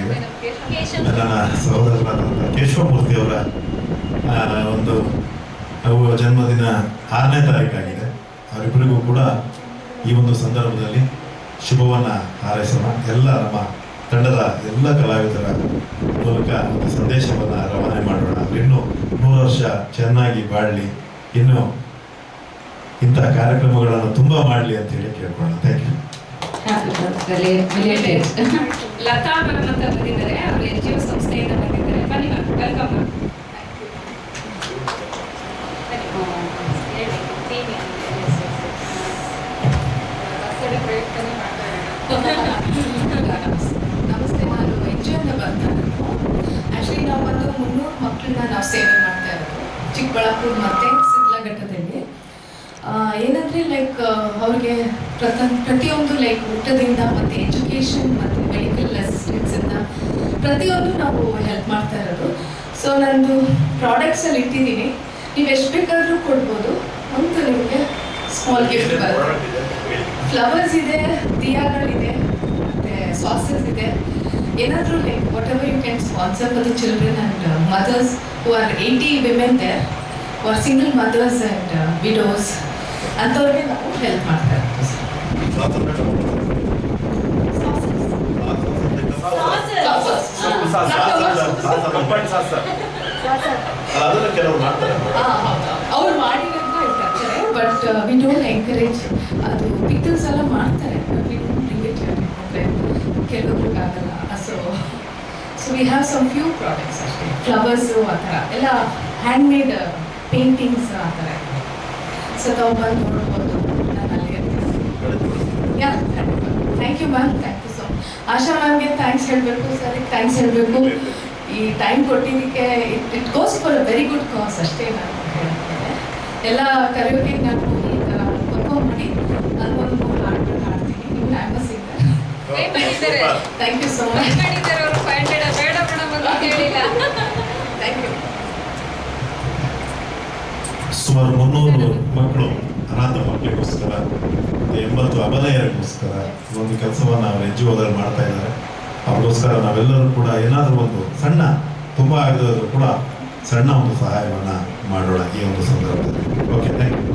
ಆಗಿದೆ. ನನ್ನ ಸಹೋದರರಾದಂಥ ಕೇಶವಮೂರ್ತಿಯವರ ಒಂದು ಜನ್ಮದಿನ 6ನೇ ತಾರೀಕಾಗಿದೆ. ಅವರಿಬ್ಬರಿಗೂ ಕೂಡ ಈ ಒಂದು ಸಂದರ್ಭದಲ್ಲಿ ಶುಭವನ್ನು ಹಾರೈಸೋಣ. ಎಲ್ಲ ನಮ್ಮ ತಂಡದ ಎಲ್ಲ ಕಲಾವಿದರ ಮೂಲಕ ಒಂದು ಸಂದೇಶವನ್ನು ರವಾನೆ ಮಾಡೋಣ. ಇನ್ನೂ 100 ವರ್ಷ ಚೆನ್ನಾಗಿ ಬಾಳಲಿ, ಇನ್ನು ಇಂಥ ಕಾರ್ಯಕ್ರಮಗಳನ್ನು ತುಂಬ ಮಾಡಲಿ ಅಂತ ಹೇಳಿ ಕೇಳ್ಕೊಳ್ಳೋಣ. Thank you. ಲತಾ ಮ್ಯಾಮ್ ಅಂತ ಬಂದಿದ್ದಾರೆ, ಅವರು NGO ಸಂಸ್ಥೆಯಿಂದ ಬಂದಿದ್ದಾರೆ. ಬನ್ನಿ ಮ್ಯಾಮ್, ವೆಲ್ಕಮ್ ಮ್ಯಾಮ್. ನಮಸ್ತೆ, ನಾನು NGOಯಿಂದ ಬರ್ತಾ ಇರೋದು. ಆ್ಯಕ್ಚುಲಿ ನಾವು ಒಂದು 300 ಮಕ್ಕಳನ್ನ ನಾವು ಸೇವೆ ಮಾಡ್ತಾ ಇರೋದು ಚಿಕ್ಕಬಳ್ಳಾಪುರ ಮತ್ತು ಸಿದ್ಲಘಟ್ಟದಲ್ಲಿ. ಏನಂದರೆ ಲೈಕ್ ಅವ್ರಿಗೆ ಪ್ರತಿಯೊಂದು ಲೈಕ್ ಊಟದಿಂದ ಮತ್ತು ಎಜುಕೇಷನ್ ಮತ್ತು ಮೆಡಿಕಲ್ ಅಸಿಸ್ಟೆನ್ಸಿಂದ ಪ್ರತಿಯೊಂದು ನಾವು ಹೆಲ್ಪ್ ಮಾಡ್ತಾ ಇರೋದು. ಸೊ ನಂದು ಪ್ರಾಡಕ್ಟ್ಸಲ್ಲಿ ಇಟ್ಟಿದ್ದೀನಿ, ನೀವು ಎಷ್ಟು ಬೇಕಾದರೂ ಕೊಡ್ಬೋದು. ಒಂದು ನಿಮಗೆ ಸ್ಮಾಲ್ ಗಿಫ್ಟ್ ಬರುತ್ತೆ. ಫ್ಲವರ್ಸ್ ಇದೆ, ದಿಯಾಗಳಿದೆ, ಮತ್ತು ಸಾಸಸ್ ಇದೆ. ಏನಾದರೂ like whatever you can sponsor for the children and mothers who are 80 women there, who are single mothers and widows, ಅಂಥವ್ರಿಗೆ ನಾವು ಹೆಲ್ಪ್ ಮಾಡ್ತಾ ಇರ್ತೀವಿ. ಅವ್ರು ಮಾಡಿರೋದು ಹೇಳ್ತಾರೆ, ಬಟ್ ವಿ ಡೋಂಟ್ ಎಂಕರೇಜ್. ಅದು ಪಿಕಲ್ಸ್ ಎಲ್ಲ ಮಾಡ್ತಾರೆ, but we don't bring it here ಅಂದರೆ ಕೆಲವ್ರಿಗಾಗಲ್ಲ. So we have some few products ಅಷ್ಟೇ. ಫ್ಲವರ್ಸು ಆ ಥರ ಎಲ್ಲ ಹ್ಯಾಂಡ್ಮೇಡ್ ಪೇಂಟಿಂಗ್ಸ್ ಆ ಥರ. ಸೊ ತಾವು ಬಂದು ನೋಡ್ಬೋದು. ನಾನು ಅಲ್ಲಿ ಇರ್ತೀನಿ. Yeah, thank you ma'am, thank you so much. Asha ಮ್ಯಾಮ್ಗೆ ಥ್ಯಾಂಕ್ಸ್ ಹೇಳಬೇಕು, ಸರ್ಗೆ ಥ್ಯಾಂಕ್ಸ್ ಹೇಳಬೇಕು. ಈ ಟೈಮ್ ಕೊಟ್ಟಿದ್ದಕ್ಕೆ it goes for a very good cause ಅಷ್ಟೇ ನಾನು ಹೇಳ್ತೇನೆ. ಎಲ್ಲ ಕರೆಯೋಕೆ ನಾನು ಈ ಥರ ಪರ್ಫಾರ್ಮ್ ಮಾಡಿ ಅದೊಂದು ಹಾಡ್ತೀನಿ. ನೀವು I am singer. Thank you so much. ಅವರು 500 ಬೇಡ ಮೇಡಮ್ ಅಂತ ಹೇಳಿಲ್ಲ. Thank you. ಸುಮಾರು 300 ಮಕ್ಕಳು, ಅನಾಥ ಮಕ್ಕಳಿಗೋಸ್ಕರ, 80 ಅಬಲೆಯರಿಗೋಸ್ಕರ ಒಂದು ಕೆಲಸವನ್ನು ಅವರು NGOದಲ್ಲಿ ಮಾಡ್ತಾ ಇದ್ದಾರೆ. ಅವ್ರಿಗೋಸ್ಕರ ನಾವೆಲ್ಲರೂ ಕೂಡ ಏನಾದರೂ ಒಂದು ಸಣ್ಣ, ತುಂಬ ಆಗದಿದ್ರೂ ಕೂಡ ಸಣ್ಣ ಒಂದು ಸಹಾಯವನ್ನು ಮಾಡೋಣ ಈ ಒಂದು ಸಂದರ್ಭದಲ್ಲಿ. Okay, thank you.